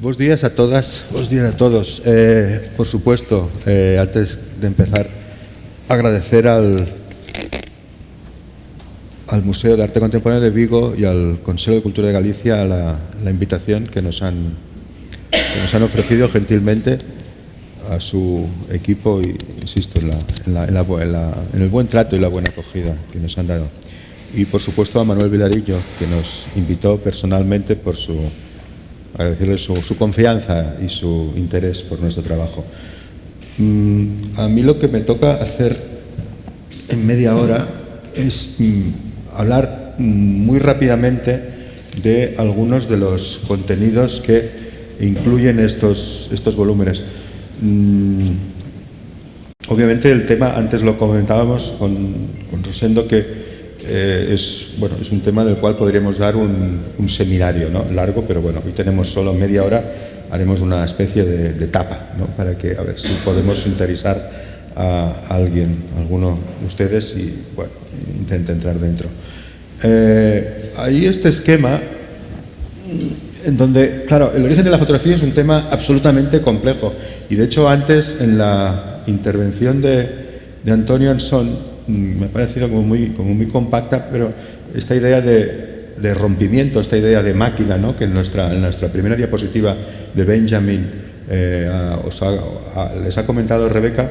Buenos días a todas, buenos días a todos. Por supuesto, antes de empezar, agradecer al Museo de Arte Contemporáneo de Vigo y al Consejo de Cultura de Galicia la invitación que nos han ofrecido gentilmente a su equipo y, insisto, en el buen trato y la buena acogida que nos han dado. Y, por supuesto, a Manuel Vilarillo, que nos invitó personalmente por agradecerle su confianza y su interés por nuestro trabajo. A mí lo que me toca hacer en media hora es hablar muy rápidamente de algunos de los contenidos que incluyen estos volúmenes. Obviamente el tema, antes lo comentábamos con Rosendo, que es un tema del cual podríamos dar un seminario, ¿no? Largo, pero bueno, hoy tenemos solo media hora, haremos una especie de tapa, ¿no? Para que, a ver si podemos interesar a alguno de ustedes y, bueno, intente entrar dentro. Hay este esquema en donde, claro, el origen de la fotografía es un tema absolutamente complejo y, de hecho, antes, en la intervención de Antonio Ansón, me ha parecido como muy compacta, pero esta idea de rompimiento, esta idea de máquina, ¿no? Que en nuestra primera diapositiva de Benjamin les ha comentado Rebeca.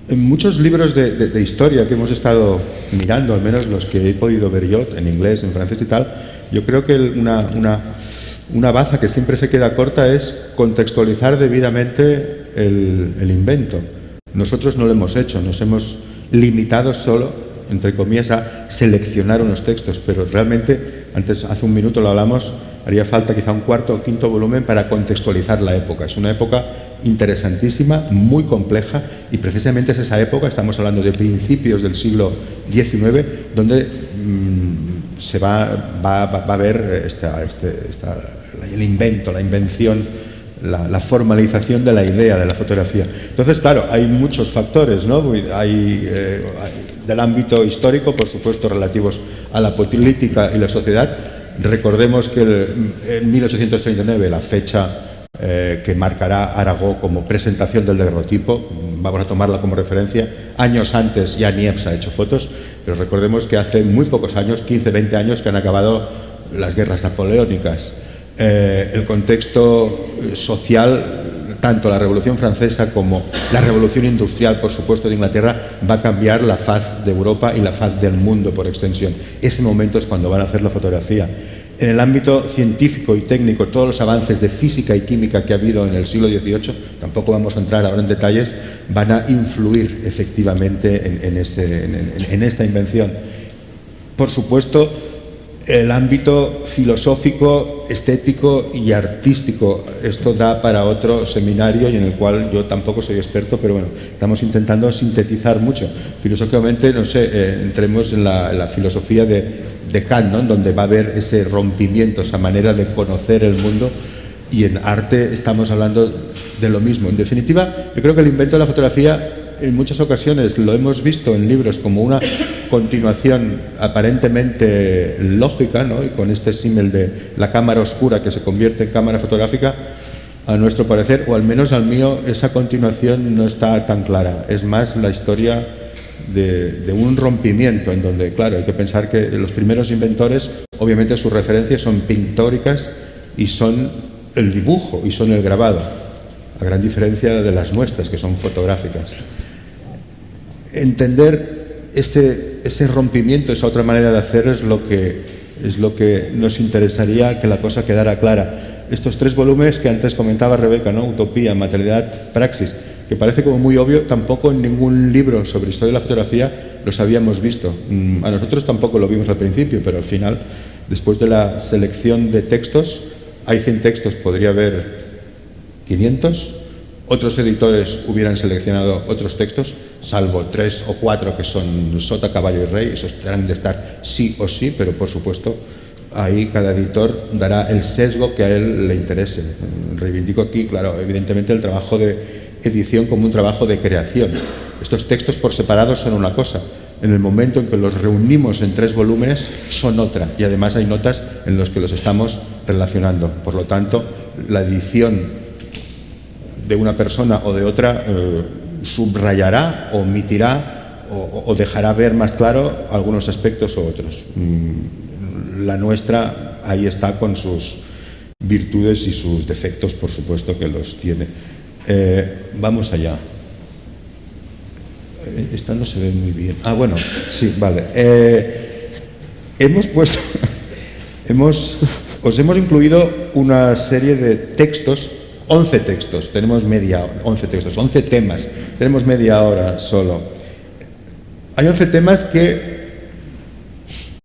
En muchos libros de historia que hemos estado mirando, al menos los que he podido ver yo, en inglés, en francés y tal, yo creo que una baza que siempre se queda corta es contextualizar debidamente el invento. Nosotros no lo hemos hecho, nos hemos limitado solo, entre comillas, a seleccionar unos textos, pero realmente, hace un minuto lo hablamos, haría falta quizá un cuarto o quinto volumen para contextualizar la época. Es una época interesantísima, muy compleja, y precisamente es esa época, estamos hablando de principios del siglo XIX, donde se va a ver el invento, la invención, la formalización de la idea de la fotografía. Entonces, claro, hay muchos factores, ¿no? Hay del ámbito histórico, por supuesto, relativos a la política y la sociedad. Recordemos que en 1839, la fecha que marcará Aragó como presentación del daguerrotipo, vamos a tomarla como referencia. Años antes ya Niepce ha hecho fotos, pero recordemos que hace muy pocos años, 15, 20 años, que han acabado las guerras napoleónicas. El contexto social, tanto la Revolución Francesa como la Revolución Industrial, por supuesto, de Inglaterra, va a cambiar la faz de Europa y la faz del mundo por extensión. Ese momento es cuando van a hacer la fotografía. En el ámbito científico y técnico, todos los avances de física y química que ha habido en el siglo XVIII, tampoco vamos a entrar ahora en detalles, van a influir efectivamente en esta invención. Por supuesto, el ámbito filosófico, estético y artístico. Esto da para otro seminario y en el cual yo tampoco soy experto, pero bueno, estamos intentando sintetizar mucho. Filosóficamente, no sé, entremos en la filosofía de Kant, ¿no? Donde va a haber ese rompimiento, esa manera de conocer el mundo, y en arte estamos hablando de lo mismo. En definitiva, yo creo que el invento de la fotografía, en muchas ocasiones lo hemos visto en libros como una continuación aparentemente lógica, ¿no? Y con este símil de la cámara oscura que se convierte en cámara fotográfica, a nuestro parecer, o al menos al mío, esa continuación no está tan clara. Es más la historia de un rompimiento en donde, claro, hay que pensar que los primeros inventores, obviamente sus referencias son pictóricas y son el dibujo y son el grabado, a gran diferencia de las nuestras, que son fotográficas. Entender ese rompimiento, esa otra manera de hacer, es lo que nos interesaría que la cosa quedara clara. Estos tres volúmenes que antes comentaba Rebeca, ¿no? Utopía, Materialidad, Praxis, que parece como muy obvio, tampoco en ningún libro sobre historia de la fotografía los habíamos visto. A nosotros tampoco lo vimos al principio, pero al final, después de la selección de textos, hay 100 textos, podría haber 500. Otros editores hubieran seleccionado otros textos, salvo 3 o 4 que son Sota, Caballo y Rey. Esos tendrán de estar sí o sí, pero por supuesto ahí cada editor dará el sesgo que a él le interese. Reivindico aquí, claro, evidentemente el trabajo de edición como un trabajo de creación. Estos textos por separado son una cosa, en el momento en que los reunimos en 3 volúmenes son otra, y además hay notas en las que los estamos relacionando. Por lo tanto, la edición de una persona o de otra subrayará, omitirá o dejará ver más claro algunos aspectos u otros. La nuestra ahí está con sus virtudes y sus defectos, por supuesto que los tiene. Vamos allá. Esta no se ve muy bien. Ah, bueno, sí, vale. Os hemos incluido una serie de textos, 11 textos, 11 temas, tenemos media hora solo. Hay 11 temas que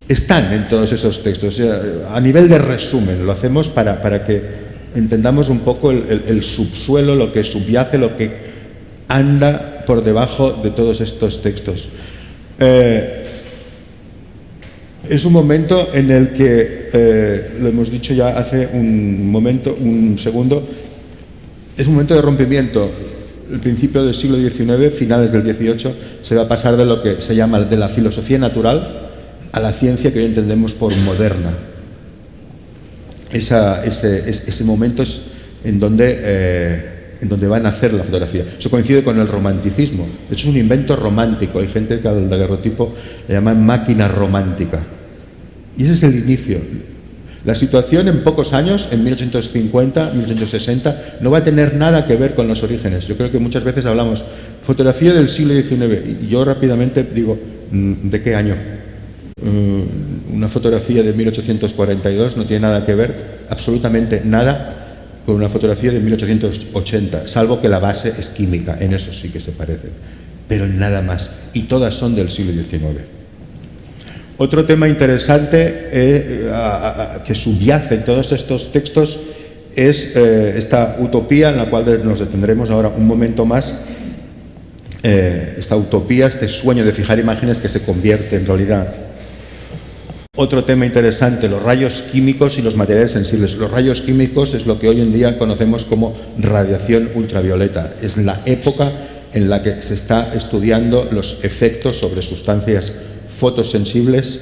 están en todos esos textos, o sea, a nivel de resumen, lo hacemos para que entendamos un poco el subsuelo, lo que subyace, lo que anda por debajo de todos estos textos. Es un momento en el que, lo hemos dicho ya hace un segundo, es un momento de rompimiento. El principio del siglo XIX, finales del XVIII, se va a pasar de lo que se llama de la filosofía natural a la ciencia que hoy entendemos por moderna. Ese momento es en donde va a nacer la fotografía. Eso coincide con el romanticismo. De hecho, es un invento romántico. Hay gente que al daguerrotipo le llaman máquina romántica. Y ese es el inicio. La situación en pocos años, en 1850, 1860, no va a tener nada que ver con los orígenes. Yo creo que muchas veces hablamos fotografía del siglo XIX y yo rápidamente digo, ¿de qué año? Una fotografía de 1842 no tiene nada que ver, absolutamente nada, con una fotografía de 1880, salvo que la base es química, en eso sí que se parecen, pero en nada más, y todas son del siglo XIX. Otro tema interesante que subyace en todos estos textos es esta utopía en la cual nos detendremos ahora un momento más, esta utopía, este sueño de fijar imágenes que se convierte en realidad. Otro tema interesante, los rayos químicos y los materiales sensibles. Los rayos químicos es lo que hoy en día conocemos como radiación ultravioleta. Es la época en la que se está estudiando los efectos sobre sustancias fotosensibles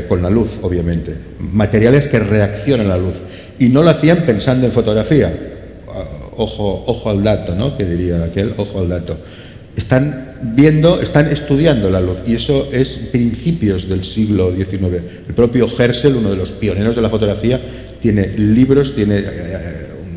con la luz, obviamente. Materiales que reaccionan a la luz. Y no lo hacían pensando en fotografía. Ojo al dato, ¿no? Que diría aquel, ojo al dato. Están estudiando la luz, y eso es principios del siglo XIX. El propio Herschel, uno de los pioneros de la fotografía, tiene libros, tiene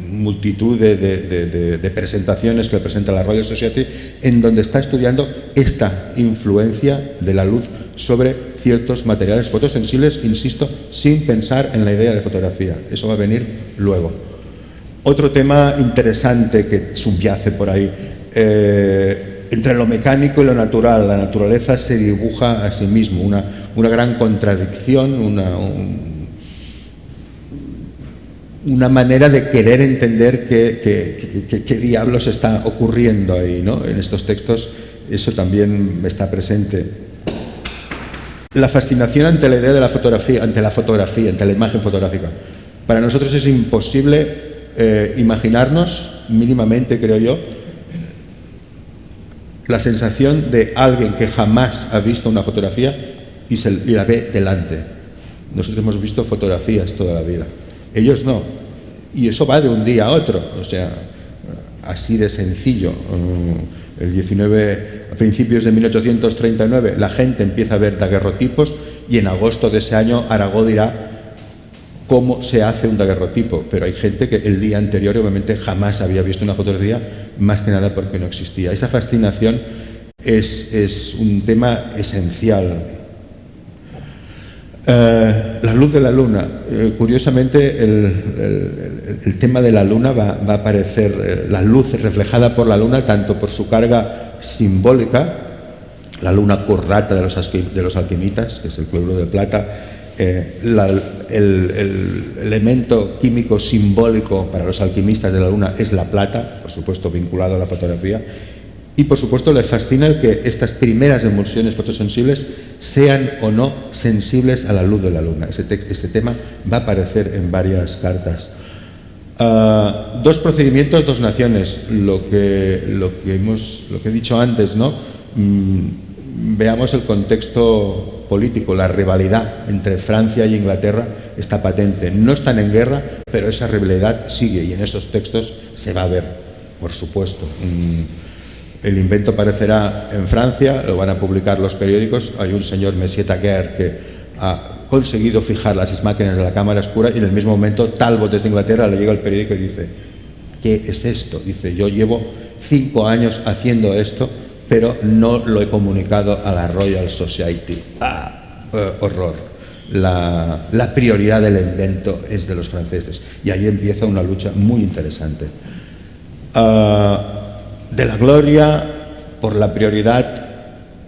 multitud de presentaciones que presenta la Royal Society, en donde está estudiando esta influencia de la luz sobre ciertos materiales fotosensibles, insisto, sin pensar en la idea de fotografía. Eso va a venir luego. Otro tema interesante que subyace por ahí, entre lo mecánico y lo natural. La naturaleza se dibuja a sí mismo, una gran contradicción, una manera de querer entender qué diablos está ocurriendo ahí, ¿no? En estos textos eso también está presente. La fascinación ante la idea de la fotografía, ante la imagen fotográfica. Para nosotros es imposible imaginarnos, mínimamente creo yo, la sensación de alguien que jamás ha visto una fotografía y la ve delante. Nosotros hemos visto fotografías toda la vida. Ellos no. Y eso va de un día a otro. O sea, así de sencillo. A principios de 1839, la gente empieza a ver daguerrotipos y en agosto de ese año Aragó dirá cómo se hace un daguerrotipo, pero hay gente que el día anterior obviamente jamás había visto una fotografía, más que nada porque no existía. Esa fascinación es un tema esencial. La luz de la luna. Curiosamente el tema de la luna va a aparecer, la luz reflejada por la luna, tanto por su carga simbólica, la luna currata de los alquimitas, que es el cloruro de plata, el elemento químico simbólico para los alquimistas de la luna es la plata, por supuesto vinculado a la fotografía, y por supuesto les fascina el que estas primeras emulsiones fotosensibles sean o no sensibles a la luz de la luna. Ese tema va a aparecer en varias cartas. Dos procedimientos, dos naciones, lo que he dicho antes, ¿no? Veamos el contexto político, la rivalidad entre Francia y Inglaterra está patente. No están en guerra, pero esa rivalidad sigue y en esos textos se va a ver, por supuesto. El invento aparecerá en Francia, lo van a publicar los periódicos. Hay un señor, Monsieur Daguerre, que ha conseguido fijar las máquinas de la cámara oscura y en el mismo momento Talbot desde Inglaterra le llega el periódico y dice: ¿qué es esto? Dice: yo llevo 5 años haciendo esto, pero no lo he comunicado a la Royal Society. Horror. La prioridad del invento es de los franceses. Y ahí empieza una lucha muy interesante. De la gloria por la prioridad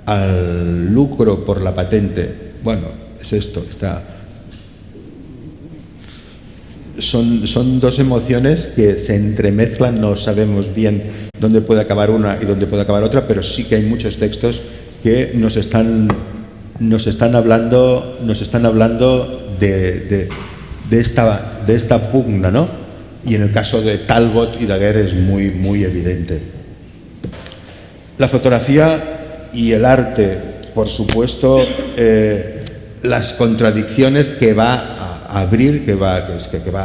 al lucro por la patente. Bueno, es esto. Son dos emociones que se entremezclan, no sabemos bien dónde puede acabar una y dónde puede acabar otra, pero sí que hay muchos textos que nos están hablando de esta pugna, ¿no? Y en el caso de Talbot y Daguerre es muy, muy evidente. La fotografía y el arte, por supuesto, las contradicciones que va a abrir, que va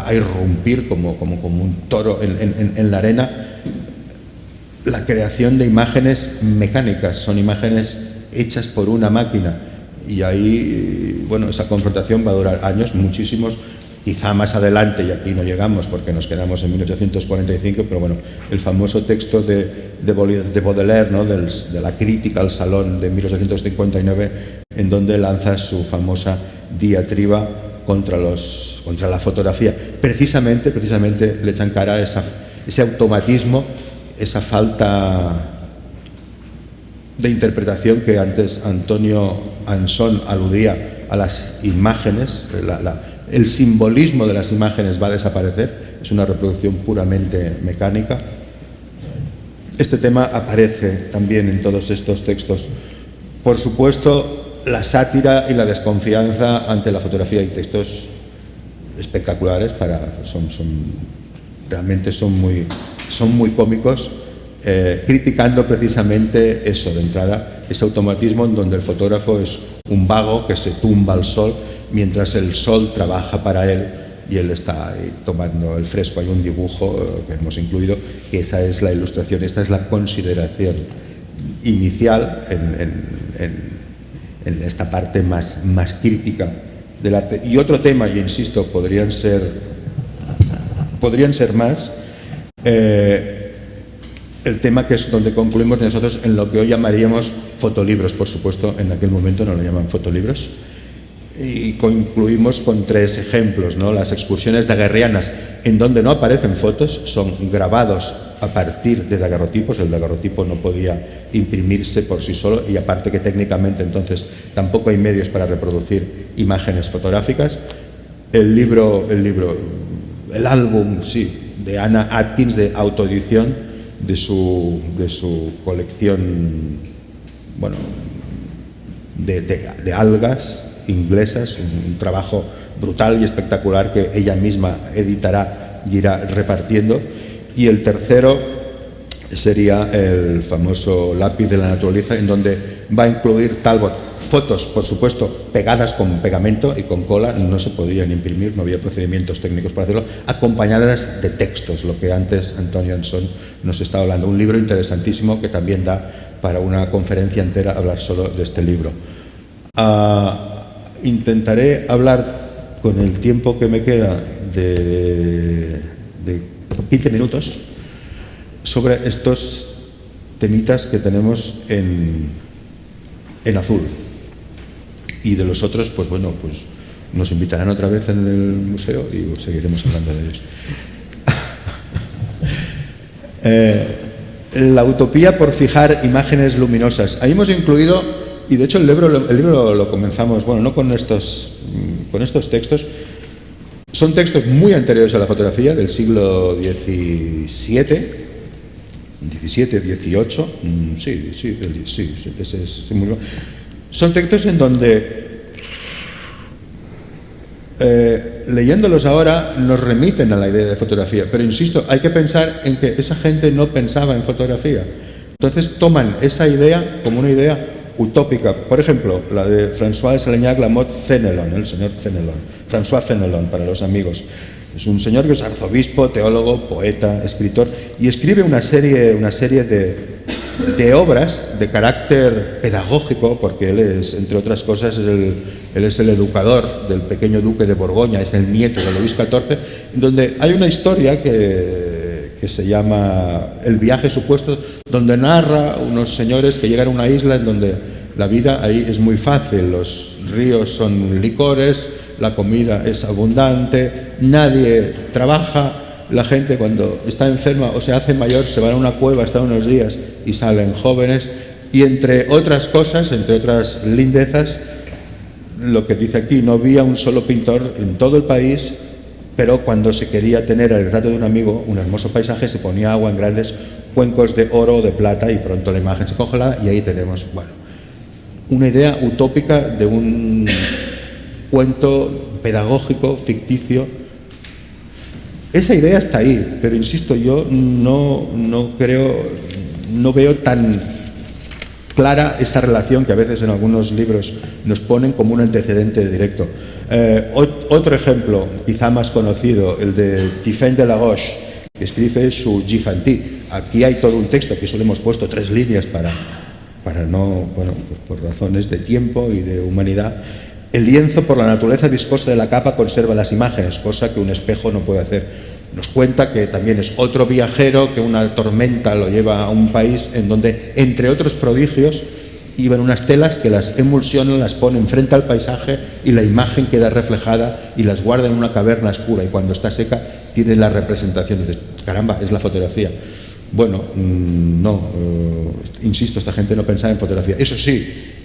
a irrumpir como un toro en la arena. La creación de imágenes mecánicas, son imágenes hechas por una máquina, y ahí, bueno, esa confrontación va a durar años, muchísimos, quizá más adelante, y aquí no llegamos porque nos quedamos en 1845, pero bueno, el famoso texto de Baudelaire, ¿no? de la crítica al Salón de 1859, en donde lanza su famosa diatriba contra la fotografía. Precisamente le echan cara ese automatismo, esa falta de interpretación que antes Antonio Ansón aludía a las imágenes. El simbolismo de las imágenes va a desaparecer, es una reproducción puramente mecánica. Este tema aparece también en todos estos textos. Por supuesto, la sátira y la desconfianza ante la fotografía, y textos espectaculares, realmente son muy cómicos, criticando precisamente eso de entrada, ese automatismo en donde el fotógrafo es un vago que se tumba al sol mientras el sol trabaja para él y él está ahí tomando el fresco. Hay un dibujo que hemos incluido, que esa es la ilustración, esta es la consideración inicial en esta parte más crítica del arte. Y otro tema, y insisto, podrían ser más, el tema que es donde concluimos nosotros en lo que hoy llamaríamos fotolibros. Por supuesto, en aquel momento no lo llaman fotolibros. Y concluimos con 3 ejemplos, ¿no? Las excursiones daguerrianas, en donde no aparecen fotos, son grabados a partir de daguerrotipos. El daguerrotipo no podía imprimirse por sí solo, y aparte que técnicamente entonces tampoco hay medios para reproducir imágenes fotográficas. El álbum, sí, de Anna Atkins, de autoedición de su colección, bueno, de algas inglesas, un trabajo brutal y espectacular que ella misma editará y irá repartiendo. Y el tercero sería el famoso lápiz de la naturaleza, en donde va a incluir Talbot fotos, por supuesto, pegadas con pegamento y con cola, no se podían imprimir, no había procedimientos técnicos para hacerlo, acompañadas de textos, lo que antes Antonio Ansón nos estaba hablando. Un libro interesantísimo que también da para una conferencia entera hablar solo de este libro. Intentaré hablar con el tiempo que me queda de 15 minutos sobre estos temitas que tenemos en azul. Y de los otros, pues bueno, pues nos invitarán otra vez en el museo y seguiremos hablando de ellos. La utopía por fijar imágenes luminosas. Ahí hemos incluido, y de hecho el libro lo comenzamos, bueno, no con estos textos. Son textos muy anteriores a la fotografía, del siglo XVII, XVIII. Son textos en donde, leyéndolos ahora, nos remiten a la idea de fotografía. Pero insisto, hay que pensar en que esa gente no pensaba en fotografía. Entonces toman esa idea como una idea utópica. Por ejemplo, la de François de Salignac-la-Motte Fenelon, el señor Fenelon, François Fenelon para los amigos. Es un señor que es arzobispo, teólogo, poeta, escritor, y escribe una serie de obras de carácter pedagógico, porque él es, entre otras cosas, él es el educador del pequeño duque de Borgoña, es el nieto de Luis XIV, donde hay una historia que se llama El viaje supuesto, donde narra unos señores que llegan a una isla en donde la vida ahí es muy fácil, los ríos son licores, la comida es abundante, nadie trabaja, la gente cuando está enferma o se hace mayor se va a una cueva, están unos días y salen jóvenes, y entre otras cosas, entre otras lindezas, lo que dice aquí, no había un solo pintor en todo el país, pero cuando se quería tener el retrato de un amigo, un hermoso paisaje, se ponía agua en grandes cuencos de oro o de plata y pronto la imagen se congelaba y ahí tenemos, bueno, una idea utópica de un cuento pedagógico, ficticio. Esa idea está ahí, pero insisto, yo no veo tan clara esa relación que a veces en algunos libros nos ponen como un antecedente directo. Otro ejemplo, quizá más conocido, el de Tiphaine de la Roche, que escribe su Giffanty. Aquí hay todo un texto, que solo hemos puesto 3 líneas para no, bueno, pues por razones de tiempo y de humanidad. El lienzo, por la naturaleza viscosa de la capa, conserva las imágenes, cosa que un espejo no puede hacer. Nos cuenta que también es otro viajero, que una tormenta lo lleva a un país en donde, entre otros prodigios, iban unas telas que las emulsionan, las ponen frente al paisaje y la imagen queda reflejada y las guardan en una caverna oscura, y cuando está seca tiene la representación. Dices, caramba, es la fotografía. Bueno, no, insisto, esta gente no pensaba en fotografía. Eso sí,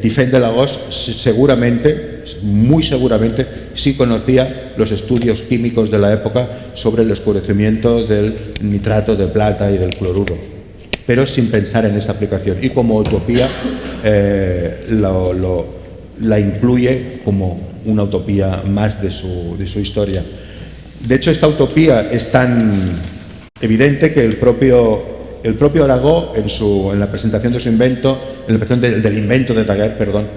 Tiphaine de la Roche seguramente, muy seguramente, sí conocía los estudios químicos de la época sobre el oscurecimiento del nitrato de plata y del cloruro, pero sin pensar en esa aplicación. Y como utopía la incluye como una utopía más de su historia. De hecho, esta utopía es tan evidente que el propio Arago, en la presentación de su invento, en la presentación del invento de Daguerre, perdón,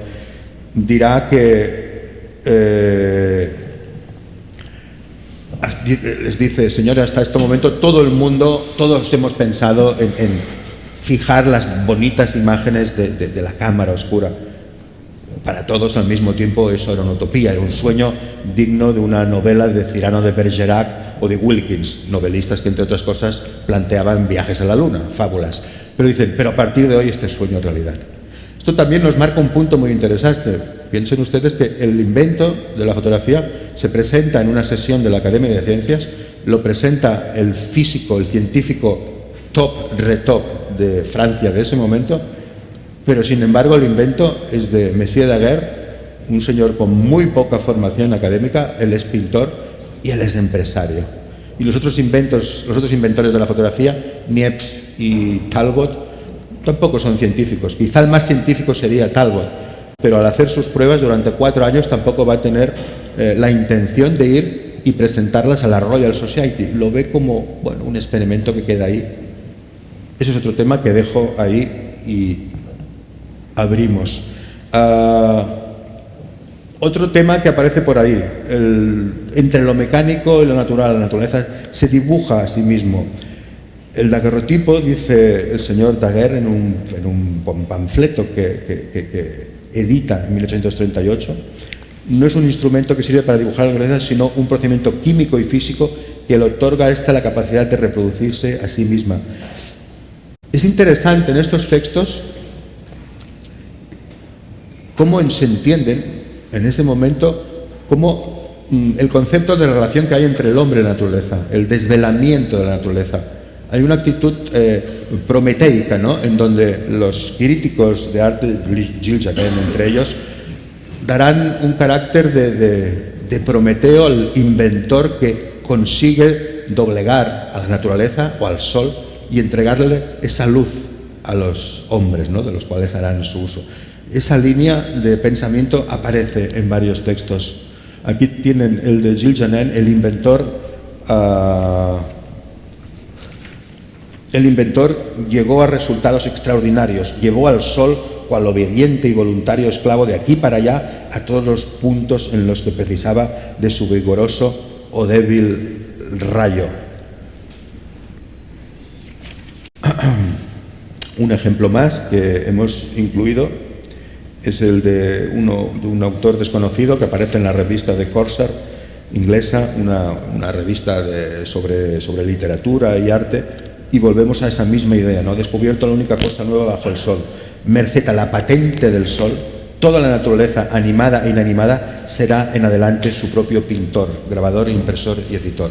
dirá que les dice, señores, hasta este momento todos hemos pensado en fijar las bonitas imágenes de la cámara oscura. Para todos al mismo tiempo eso era una utopía, era un sueño digno de una novela de Cyrano de Bergerac o de Wilkins, novelistas que entre otras cosas planteaban viajes a la luna, fábulas. Pero dicen, pero a partir de hoy este sueño es realidad. Esto también nos marca un punto muy interesante. Piensen ustedes que el invento de la fotografía se presenta en una sesión de la Academia de Ciencias, lo presenta el físico, el científico top, retop de Francia de ese momento, pero sin embargo el invento es de Messier Daguerre, un señor con muy poca formación académica. Él es pintor y él es empresario. Y los otros inventores de la fotografía, Niepce y Talbot, tampoco son científicos. Quizá el más científico sería Talbot, pero al hacer sus pruebas durante 4 años tampoco va a tener la intención de ir y presentarlas a la Royal Society. Lo ve como, bueno, un experimento que queda ahí. Ese es otro tema que dejo ahí y abrimos. Otro tema que aparece por ahí, entre lo mecánico y lo natural. La naturaleza se dibuja a sí mismo. El daguerrotipo, dice el señor Daguerre en un panfleto que edita en 1838, no es un instrumento que sirve para dibujar la naturaleza, sino un procedimiento químico y físico que le otorga a esta la capacidad de reproducirse a sí misma. Es interesante en estos textos cómo se entienden en ese momento como el concepto de la relación que hay entre el hombre y la naturaleza, el desvelamiento de la naturaleza. Hay una actitud prometeica, ¿no?, en donde los críticos de arte, Gilles Janin entre ellos, darán un carácter de Prometeo al inventor que consigue doblegar a la naturaleza o al sol y entregarle esa luz a los hombres, ¿no?, de los cuales harán su uso. Esa línea de pensamiento aparece en varios textos. Aquí tienen el de Gilles Janin, el inventor llegó a resultados extraordinarios, llevó al sol cual obediente y voluntario esclavo de aquí para allá a todos los puntos en los que precisaba de su vigoroso o débil rayo. Un ejemplo más que hemos incluido es el de un autor desconocido que aparece en la revista de Corsair inglesa, una revista sobre literatura y arte, y volvemos a esa misma idea, ¿no? Descubierto la única cosa nueva bajo el sol. Merced a la patente del sol, toda la naturaleza, animada e inanimada, será en adelante su propio pintor, grabador, impresor y editor.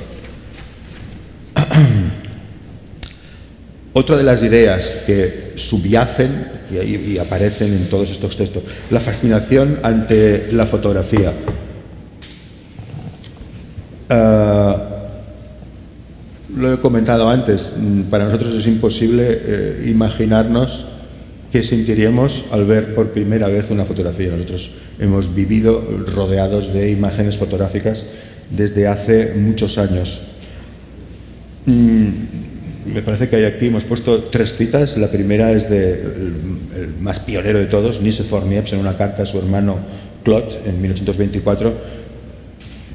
Otra de las ideas que subyacen y aparecen en todos estos textos, la fascinación ante la fotografía. Lo he comentado antes, para nosotros es imposible imaginarnos qué sentiríamos al ver por primera vez una fotografía. Nosotros hemos vivido rodeados de imágenes fotográficas desde hace muchos años. Me parece que hay aquí, hemos puesto 3 citas. La primera es el más pionero de todos, Nicéphore Niepce, en una carta a su hermano Claude en 1824.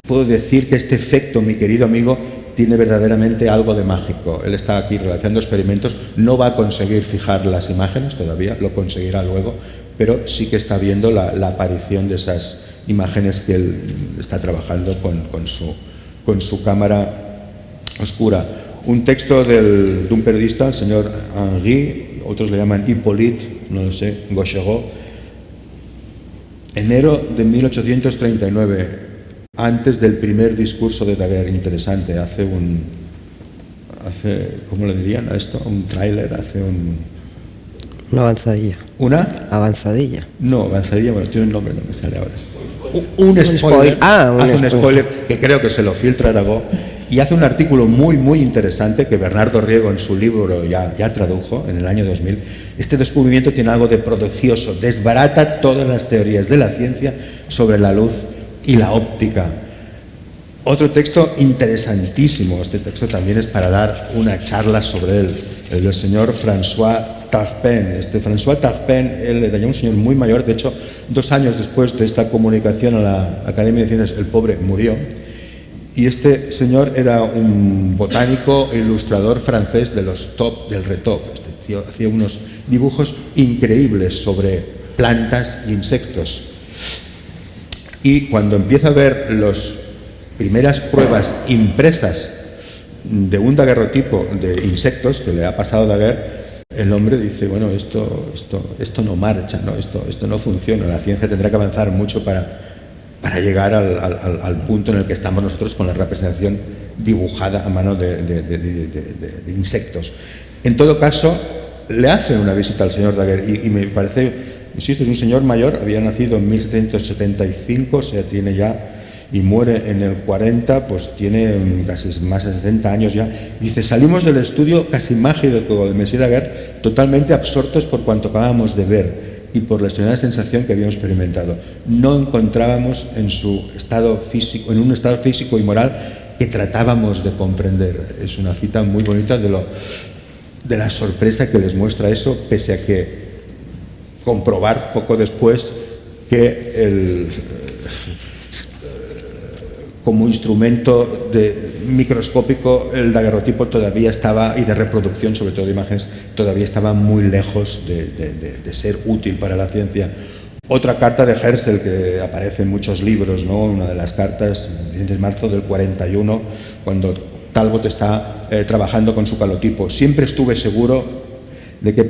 Puedo decir que este efecto, mi querido amigo, tiene verdaderamente algo de mágico. Él está aquí realizando experimentos, no va a conseguir fijar las imágenes todavía, lo conseguirá luego, pero sí que está viendo la aparición de esas imágenes que él está trabajando con su cámara oscura. Un texto de un periodista, el señor Henri, otros le llaman Hippolyte, no lo sé, Gauchereau, enero de 1839, antes del primer discurso de Daguerre. Interesante, hace ¿cómo le dirían a esto? Un tráiler, una avanzadilla. ¿Una? Avanzadilla. No, avanzadilla, bueno, tiene un nombre, no me sale ahora. Un spoiler. Hace un spoiler que creo que se lo filtra Arago. Y hace un artículo muy, muy interesante que Bernardo Riego en su libro ya tradujo en el año 2000. Este descubrimiento tiene algo de prodigioso, desbarata todas las teorías de la ciencia sobre la luz y la óptica. Otro texto interesantísimo, este texto también es para dar una charla sobre él, el del señor François Tarpin. François Tarpin, él era ya un señor muy mayor, de hecho, 2 años después de esta comunicación a la Academia de Ciencias, el pobre murió. Y este señor era un botánico e ilustrador francés de los top del retop. Este tío hacía unos dibujos increíbles sobre plantas e insectos. Y cuando empieza a ver las primeras pruebas impresas de un daguerrotipo de insectos que le ha pasado Daguerre, el hombre dice, bueno, esto no marcha, ¿no? Esto no funciona, la ciencia tendrá que avanzar mucho para llegar al punto en el que estamos nosotros con la representación dibujada a mano de insectos. En todo caso, le hacen una visita al señor Daguerre y me parece, insisto, es un señor mayor, había nacido en 1775, o sea, tiene ya, y muere en el 40, pues tiene casi más de 70 años ya. Dice, salimos del estudio casi mágico de Monsieur Daguerre, totalmente absortos por cuanto acabábamos de ver y por la extraordinaria sensación que habíamos experimentado. No encontrábamos en un estado físico y moral que tratábamos de comprender. Es una cita muy bonita de la sorpresa que les muestra eso, pese a que comprobar poco después que como instrumento microscópico el daguerrotipo todavía estaba, y de reproducción, sobre todo de imágenes, todavía estaba muy lejos de ser útil para la ciencia. Otra carta de Herschel que aparece en muchos libros, ¿no? Una de las cartas, de marzo del 41, cuando Talbot está trabajando con su calotipo. Siempre estuve seguro de que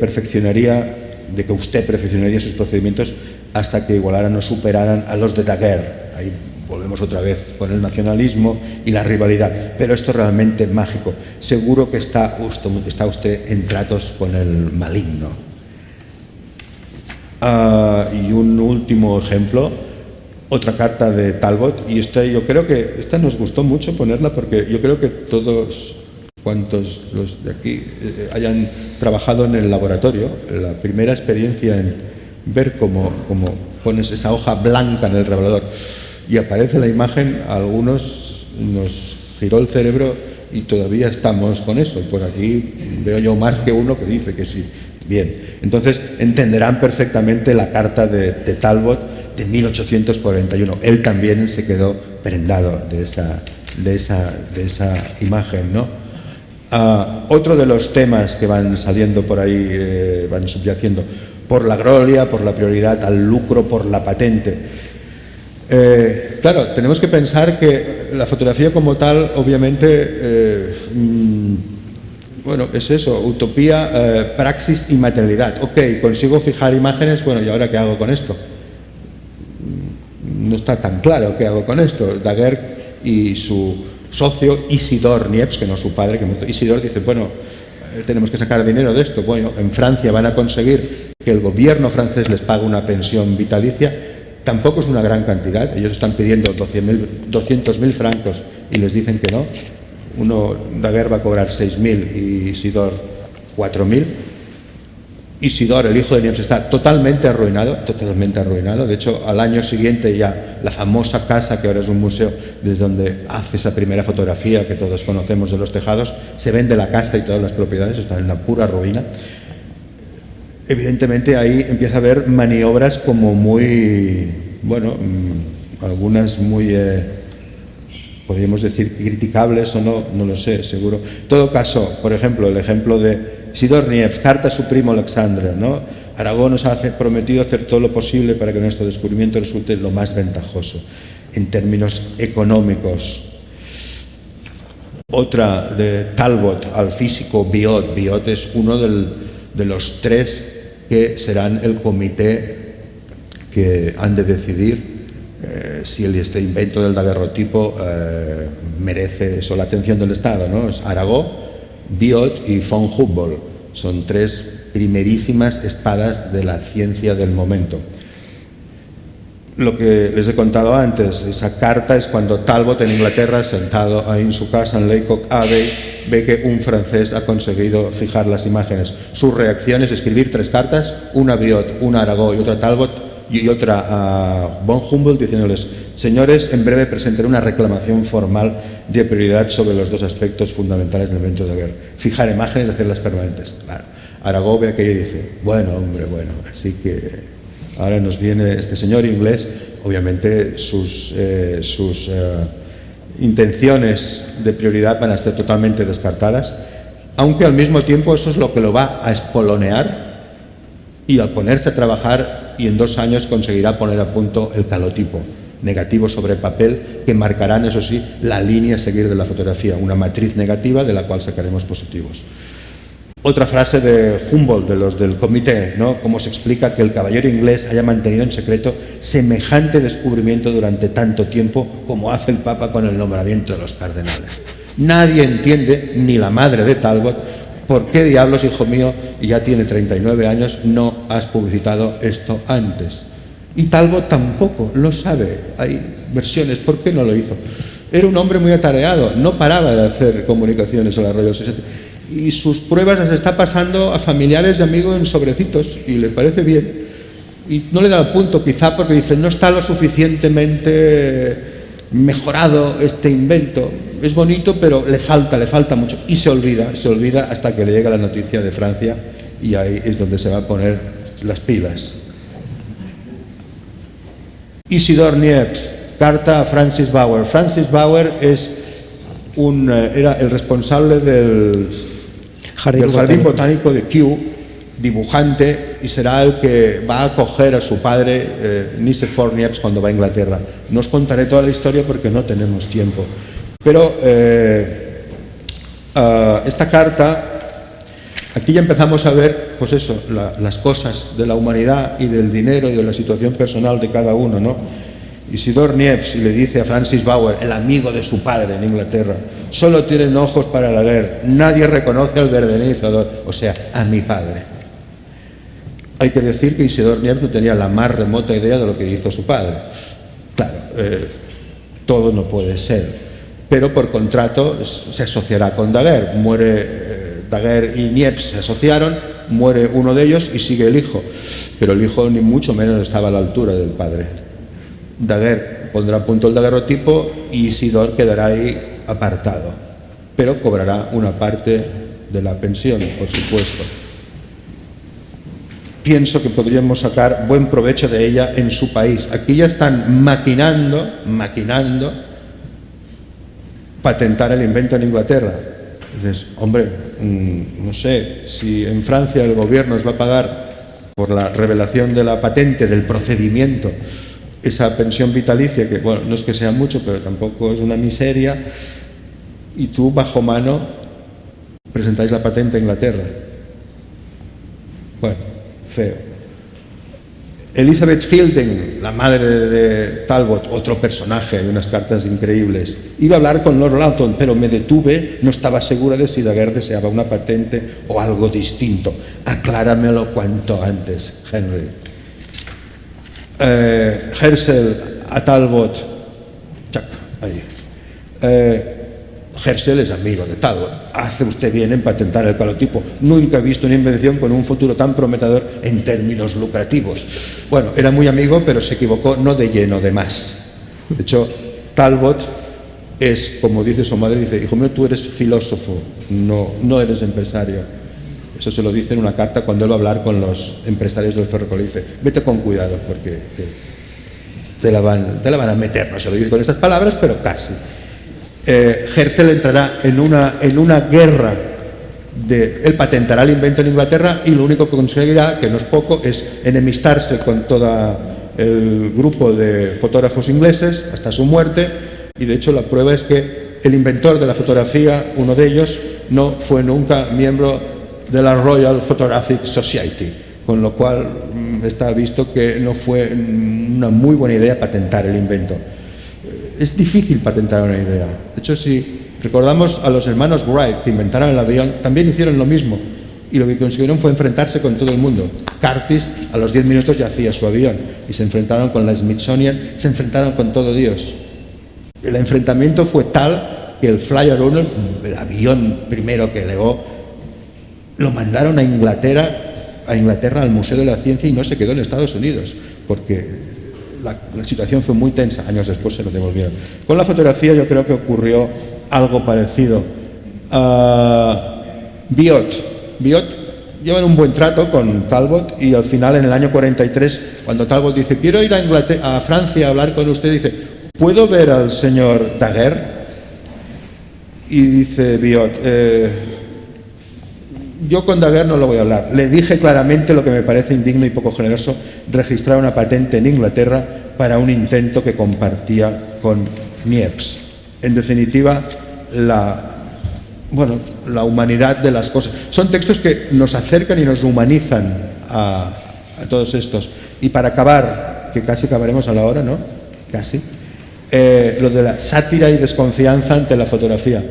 usted perfeccionaría sus procedimientos hasta que igualaran o superaran a los de Daguerre. Ahí volvemos otra vez con el nacionalismo y la rivalidad, pero esto es realmente mágico. Seguro que está usted en tratos con el maligno. Y un último ejemplo, otra carta de Talbot, y yo creo que esta nos gustó mucho ponerla porque yo creo que todos cuantos los de aquí hayan trabajado en el laboratorio, la primera experiencia en ver cómo pones esa hoja blanca en el revelador y aparece la imagen, a algunos nos giró el cerebro y todavía estamos con eso. Por aquí veo yo más que uno que dice que si Bien, entonces entenderán perfectamente la carta de Talbot de 1841. Él también se quedó prendado de esa imagen, ¿no? Otro de los temas que van saliendo por ahí, van subyaciendo, por la gloria, por la prioridad al lucro, por la patente. Claro, tenemos que pensar que la fotografía como tal, obviamente, bueno, es eso, utopía, praxis y materialidad. Ok, consigo fijar imágenes, bueno, ¿y ahora qué hago con esto? No está tan claro qué hago con esto. Daguerre y su socio Isidore Niepce, que no su padre, que Isidore dice, bueno, tenemos que sacar dinero de esto. Bueno, en Francia van a conseguir que el gobierno francés les pague una pensión vitalicia. Tampoco es una gran cantidad, ellos están pidiendo 200.000 francos y les dicen que no. Daguerre va a cobrar 6.000 y Isidore 4.000. Isidore, el hijo de Niepce, está totalmente arruinado. De hecho, al año siguiente ya la famosa casa, que ahora es un museo, desde donde hace esa primera fotografía que todos conocemos de los tejados, se vende la casa y todas las propiedades, están en una pura ruina. Evidentemente ahí empieza a haber maniobras como muy, bueno, algunas muy, podríamos decir, criticables o no, no lo sé, seguro. En todo caso, por ejemplo, el ejemplo de Isidore Niepce, carta a su primo Alexandre, ¿no? Aragón nos ha prometido hacer todo lo posible para que nuestro descubrimiento resulte lo más ventajoso en términos económicos. Otra de Talbot al físico Biot. Biot es uno de los tres que serán el comité que han de decidir si este invento del daguerrotipo merece eso, la atención del Estado, ¿no? Es Arago, Biot y von Humboldt. Son tres primerísimas espadas de la ciencia del momento. Lo que les he contado antes, esa carta es cuando Talbot en Inglaterra, sentado ahí en su casa en Laycock Abbey, ve que un francés ha conseguido fijar las imágenes. Su reacción es escribir 3 cartas, una a Biot, una a Arago y otra a Talbot y otra a von Humboldt, diciéndoles: señores, en breve presentaré una reclamación formal de prioridad sobre los 2 aspectos fundamentales del invento de Daguerre: fijar imágenes y hacerlas permanentes. Claro, Arago ve aquello y dice: bueno, hombre, bueno, así que ahora nos viene este señor inglés. Obviamente sus intenciones de prioridad van a estar totalmente descartadas, aunque al mismo tiempo eso es lo que lo va a espolonear y al ponerse a trabajar, y en 2 años conseguirá poner a punto el calotipo negativo sobre papel, que marcarán, eso sí, la línea a seguir de la fotografía, una matriz negativa de la cual sacaremos positivos. Otra frase de Humboldt, de los del comité, ¿no? Cómo se explica que el caballero inglés haya mantenido en secreto semejante descubrimiento durante tanto tiempo como hace el Papa con el nombramiento de los cardenales. Nadie entiende, ni la madre de Talbot, por qué diablos, hijo mío, y ya tiene 39 años, no has publicitado esto antes. Y Talbot tampoco lo sabe. Hay versiones, ¿por qué no lo hizo? Era un hombre muy atareado, no paraba de hacer comunicaciones a la Royal Society. Y sus pruebas las está pasando a familiares y amigos en sobrecitos, y le parece bien. Y no le da el punto, quizá porque dice: no está lo suficientemente mejorado este invento. Es bonito, pero le falta mucho. Y se olvida hasta que le llega la noticia de Francia, y ahí es donde se va a poner las pilas. Isidore Niepce, carta a Francis Bauer. Francis Bauer era el responsable del Jardín Botánico de Kew, dibujante, y será el que va a acoger a su padre, Nicéphore Niepce, cuando va a Inglaterra. No os contaré toda la historia porque no tenemos tiempo. Pero esta carta, aquí ya empezamos a ver, pues eso, las cosas de la humanidad y del dinero y de la situación personal de cada uno, ¿no? Isidore Niepce le dice a Francis Bauer, el amigo de su padre en Inglaterra: solo tienen ojos para Daguerre, nadie reconoce al verdenizador, o sea, a mi padre. Hay que decir que Isidore Niepce no tenía la más remota idea de lo que hizo su padre. Claro, todo no puede ser, pero por contrato se asociará con Daguerre. Muere Daguerre y Niepce, se asociaron, muere uno de ellos y sigue el hijo, pero el hijo ni mucho menos estaba a la altura del padre. Daguerre pondrá a punto el daguerrotipo y Isidore quedará ahí apartado, pero cobrará una parte de la pensión, por supuesto. pienso que podríamos sacar buen provecho de ella en su país. Aquí ya están maquinando patentar el invento en Inglaterra. Dices, hombre, no sé, si en Francia el gobierno os va a pagar por la revelación de la patente, del procedimiento, esa pensión vitalicia, que bueno, no es que sea mucho, pero tampoco es una miseria, y tú bajo mano presentáis la patente a Inglaterra. Bueno, feo. Elizabeth Fielding, la madre de Talbot, otro personaje de unas cartas increíbles, iba a hablar con Lord Lawton, pero me detuve, no estaba segura de si Daguerre deseaba una patente o algo distinto. Acláramelo cuanto antes, Henry. Herschel a Talbot, chac, ahí. Herschel es amigo de Talbot. Hace usted bien en patentar el calotipo. Nunca he visto una invención con un futuro tan prometedor en términos lucrativos. Bueno, era muy amigo, pero se equivocó, no de lleno, de más. De hecho, Talbot es, como dice su madre, dice, hijo mío, tú eres filósofo, no eres empresario. Eso se lo dice en una carta cuando él va a hablar con los empresarios del ferrocarril. Dice, vete con cuidado porque te la van a meter. No se lo dice con estas palabras, pero casi. Herschel entrará en una guerra él patentará el invento en Inglaterra y lo único que conseguirá, que no es poco, es enemistarse con todo el grupo de fotógrafos ingleses hasta su muerte, y de hecho la prueba es que el inventor de la fotografía, uno de ellos, no fue nunca miembro de la Royal Photographic Society, con lo cual está visto que no fue una muy buena idea patentar el invento. Es difícil patentar una idea. De hecho, si recordamos a los hermanos Wright que inventaron el avión, también hicieron lo mismo y lo que consiguieron fue enfrentarse con todo el mundo. Curtiss a los 10 minutos ya hacía su avión y se enfrentaron con la Smithsonian, se enfrentaron con todo Dios. El enfrentamiento fue tal que el Flyer 1, el avión primero que elevó, lo mandaron a Inglaterra al Museo de la Ciencia, y no se quedó en Estados Unidos porque la situación fue muy tensa. Años después se lo devolvieron. Con la fotografía yo creo que ocurrió algo parecido. Biot llevan un buen trato con Talbot, y al final, en el año 43, cuando Talbot dice, quiero ir a Francia a hablar con usted, dice, ¿puedo ver al señor Daguerre? Y dice Biot, yo con Daguerre no lo voy a hablar. Le dije claramente lo que me parece indigno y poco generoso, registrar una patente en Inglaterra para un intento que compartía con Niepce. En definitiva, la humanidad de las cosas. Son textos que nos acercan y nos humanizan a todos estos. Y para acabar, que casi acabaremos a la hora, ¿no? Casi. Lo de la sátira y desconfianza ante la fotografía.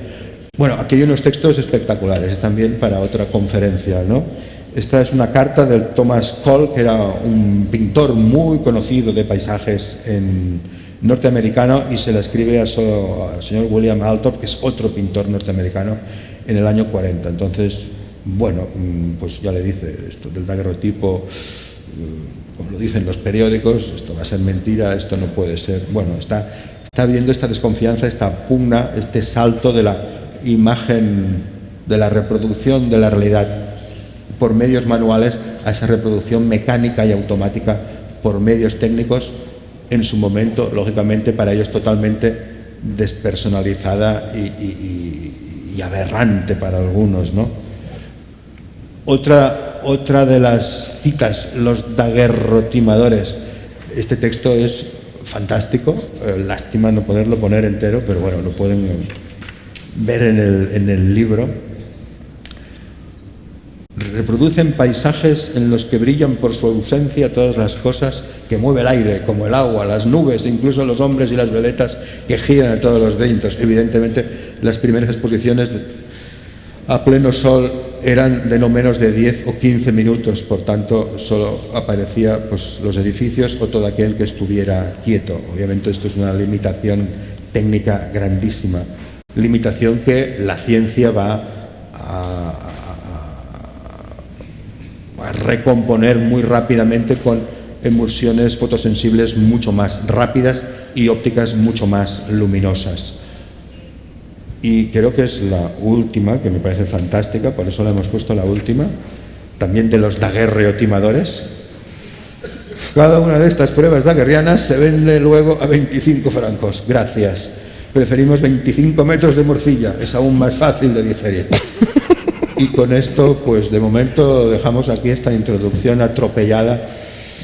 Bueno, aquí hay unos textos espectaculares, también para otra conferencia, ¿no? Esta es una carta del Thomas Cole, que era un pintor muy conocido de paisajes norteamericano, y se la escribe al señor William Althorp, que es otro pintor norteamericano, en el año 40. Entonces, bueno, pues ya le dice esto del daguerrotipo, como lo dicen los periódicos, esto va a ser mentira, esto no puede ser. Bueno, está viendo esta desconfianza, esta pugna, este salto de la imagen, de la reproducción de la realidad por medios manuales a esa reproducción mecánica y automática por medios técnicos, en su momento, lógicamente, para ellos totalmente despersonalizada y aberrante para algunos, ¿no? Otra de las citas, los daguerrotimadores. Este texto es fantástico, lástima no poderlo poner entero, pero bueno, lo pueden ver en el libro. Reproducen paisajes en los que brillan por su ausencia todas las cosas que mueve el aire, como el agua, las nubes, incluso los hombres y las veletas que giran a todos los vientos. Evidentemente, las primeras exposiciones a pleno sol eran de no menos de 10 o 15 minutos, por tanto, solo aparecía pues, los edificios o todo aquel que estuviera quieto. Obviamente, esto es una limitación técnica grandísima, limitación que la ciencia va a recomponer muy rápidamente con emulsiones fotosensibles mucho más rápidas y ópticas mucho más luminosas. Y creo que es la última, que me parece fantástica, por eso la hemos puesto la última. también de los daguerreotimadores. Cada una de estas pruebas daguerrianas se vende luego a 25 francos. Gracias. Preferimos 25 metros de morcilla, es aún más fácil de digerir. Y con esto, pues de momento dejamos aquí esta introducción atropellada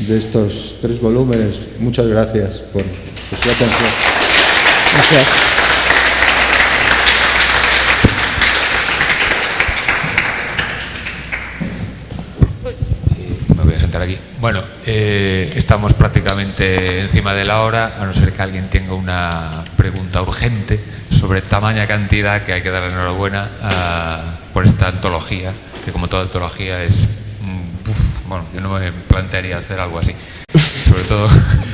de estos 3 volúmenes. Muchas gracias por su atención. Gracias. Me voy a sentar aquí. Bueno, estamos prácticamente encima de la hora, a no ser que alguien tenga una pregunta urgente sobre tamaña cantidad, que hay que dar la enhorabuena por esta antología, que como toda antología es... bueno, yo no me plantearía hacer algo así, sobre todo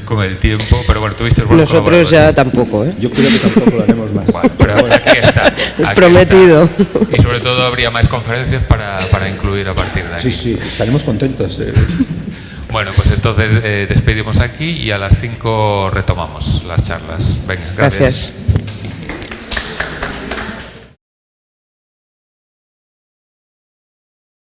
con el tiempo, pero bueno, tuviste buenos Nosotros ya tampoco, ¿eh? Yo creo que tampoco lo haremos más. Bueno, pero aquí está. Aquí prometido. está. Y sobre todo habría más conferencias para incluir a partir de aquí. Sí, estaremos contentos. Bueno, pues entonces despedimos aquí y a las 5 retomamos las charlas. Venga, gracias.